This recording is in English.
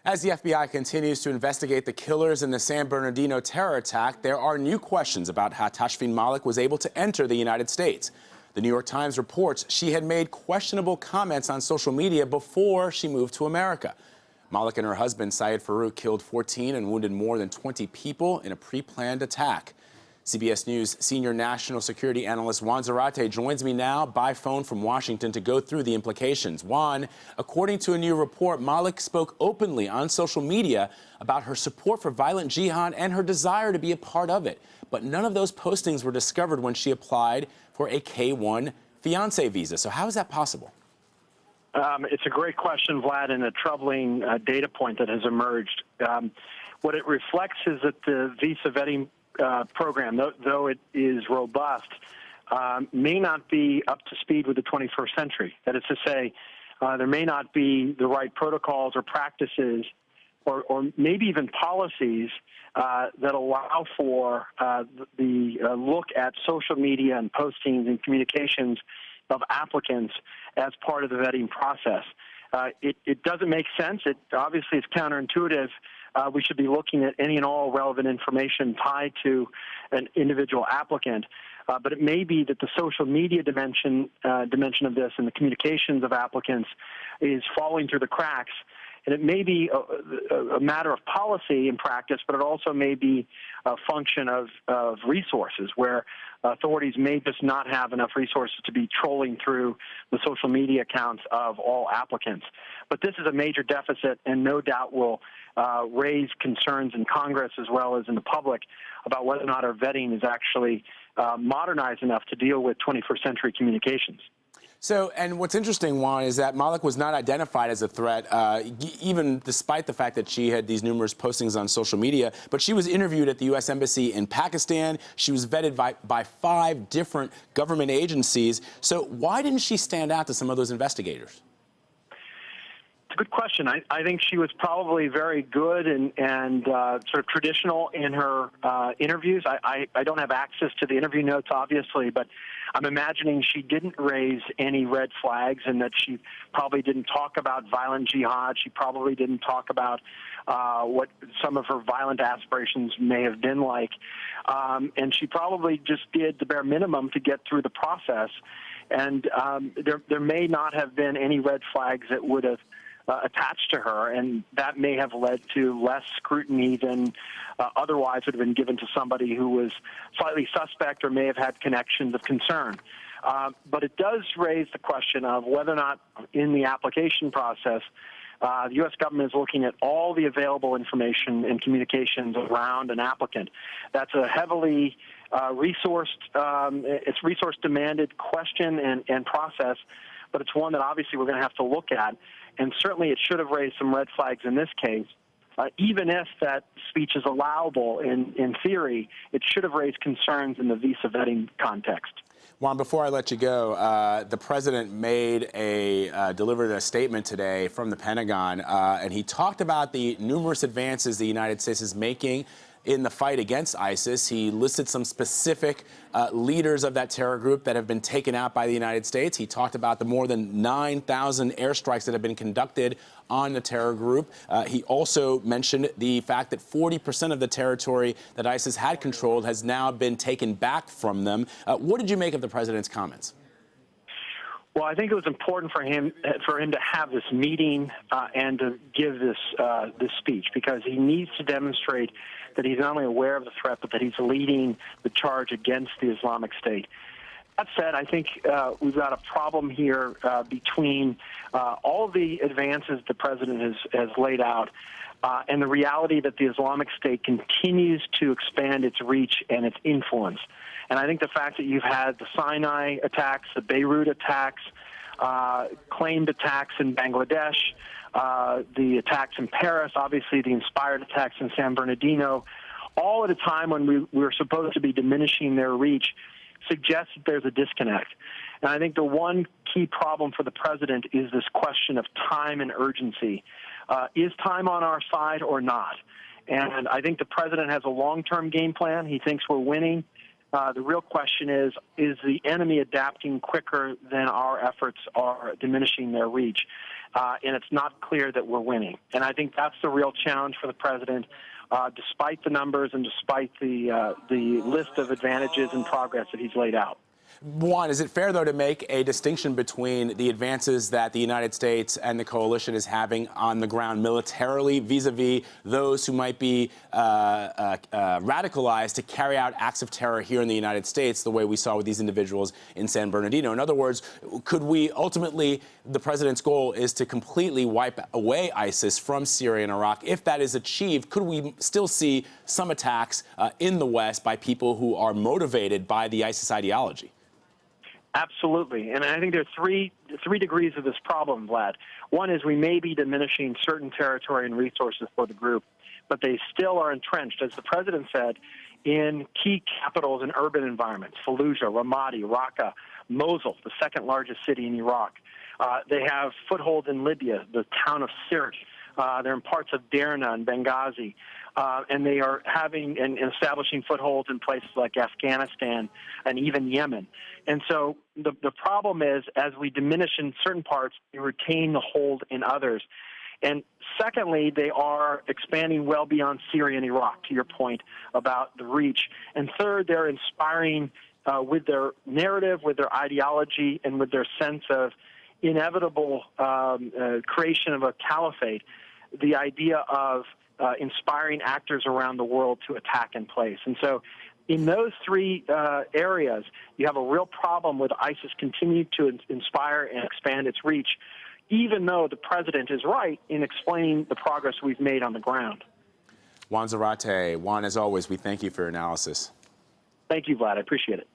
As the FBI continues to investigate the killers in the San Bernardino terror attack, there are new questions about how Tashfeen Malik was able to enter the United States. The New York Times reports she had made questionable comments on social media before she moved to America. Malik and her husband, Syed Farook, killed 14 and wounded more than 20 people in a pre-planned attack. CBS News senior national security analyst Juan Zarate joins me now by phone from Washington to go through the implications. Juan, according to a new report, Malik spoke openly on social media about her support for violent jihad and her desire to be a part of it. But none of those postings were discovered when she applied for a K-1 fiancé visa. So how is that possible? It's a great question, Vlad, and a troubling data point that has emerged. What it reflects is that the visa vetting program, though it is robust, may not be up to speed with the 21st century. That is to say, there may not be the right protocols or practices or maybe even policies that allow for the look at social media and postings and communications of applicants as part of the vetting process. It doesn't make sense. It obviously is counterintuitive. We should be looking at any and all relevant information tied to an individual applicant. But it may be that the social media dimension of this and the communications of applicants is falling through the cracks. And it may be a matter of policy in practice, but it also may be a function of resources, where authorities may just not have enough resources to be trolling through the social media accounts of all applicants. But this is a major deficit and no doubt will raise concerns in Congress as well as in the public about whether or not our vetting is actually modernized enough to deal with 21st century communications. So, and what's interesting, Juan, is that Malik was not identified as a threat, even despite the fact that she had these numerous postings on social media. But she was interviewed at the U.S. Embassy in Pakistan. She was vetted by 5 different government agencies. So why didn't she stand out to some of those investigators? It's a good question. I think she was probably very good and sort of traditional in her interviews. I don't have access to the interview notes, obviously, but I'm imagining she didn't raise any red flags and that she probably didn't talk about violent jihad. She probably didn't talk about what some of her violent aspirations may have been like. And she probably just did the bare minimum to get through the process. And there may not have been any red flags that would have attached to her, and that may have led to less scrutiny than otherwise would have been given to somebody who was slightly suspect or may have had connections of concern. But it does raise the question of whether or not in the application process the U.S. government is looking at all the available information and communications around an applicant. That's a heavily it's resource-demanded question and process, but it's one that obviously we're going to have to look at. And certainly it should have raised some red flags in this case. Even if that speech is allowable in theory, it should have raised concerns in the visa vetting context. Juan, before I let you go, the president delivered a statement today from the Pentagon, and he talked about the numerous advances the United States is making in the fight against ISIS. He listed some specific leaders of that terror group that have been taken out by the United States. He talked about the more than 9,000 airstrikes that have been conducted on the terror group. He also mentioned the fact that 40% of the territory that ISIS had controlled has now been taken back from them. What did you make of the president's comments? Well, I think it was important for him to have this meeting and to give this speech, because he needs to demonstrate that he's not only aware of the threat, but that he's leading the charge against the Islamic State. That said, I think we've got a problem here between all of the advances the president has laid out and the reality that the Islamic State continues to expand its reach and its influence. And I think the fact that you've had the Sinai attacks, the Beirut attacks, claimed attacks in Bangladesh, the attacks in Paris, obviously the inspired attacks in San Bernardino, all at a time when we were supposed to be diminishing their reach, suggests that there's a disconnect. And I think the one key problem for the president is this question of time and urgency. Is time on our side or not? And I think the president has a long-term game plan. He thinks we're winning. The real question is the enemy adapting quicker than our efforts are diminishing their reach? and it's not clear that we're winning. And I think that's the real challenge for the president. Despite the numbers and despite the list of advantages and progress that he's laid out. Juan, is it fair, though, to make a distinction between the advances that the United States and the coalition is having on the ground militarily vis-a-vis those who might be radicalized to carry out acts of terror here in the United States, the way we saw with these individuals in San Bernardino? In other words, could we ultimately, the president's goal is to completely wipe away ISIS from Syria and Iraq. If that is achieved, could we still see some attacks in the West by people who are motivated by the ISIS ideology? Absolutely. And I think there are three degrees of this problem, Vlad. One is we may be diminishing certain territory and resources for the group, but they still are entrenched, as the president said, in key capitals and urban environments: Fallujah, Ramadi, Raqqa, Mosul, the second largest city in Iraq. They have footholds in Libya, the town of Sirte. They're in parts of Derna and Benghazi. And they are having and establishing footholds in places like Afghanistan and even Yemen. And so the problem is, as we diminish in certain parts, we retain the hold in others. And secondly, they are expanding well beyond Syria and Iraq, to your point about the reach. And third, they're inspiring with their narrative, with their ideology, and with their sense of inevitable creation of a caliphate, the idea of inspiring actors around the world to attack in place. And so in those three areas, you have a real problem with ISIS continuing to inspire and expand its reach, even though the president is right in explaining the progress we've made on the ground. Juan Zarate, Juan, as always, we thank you for your analysis. Thank you, Vlad. I appreciate it.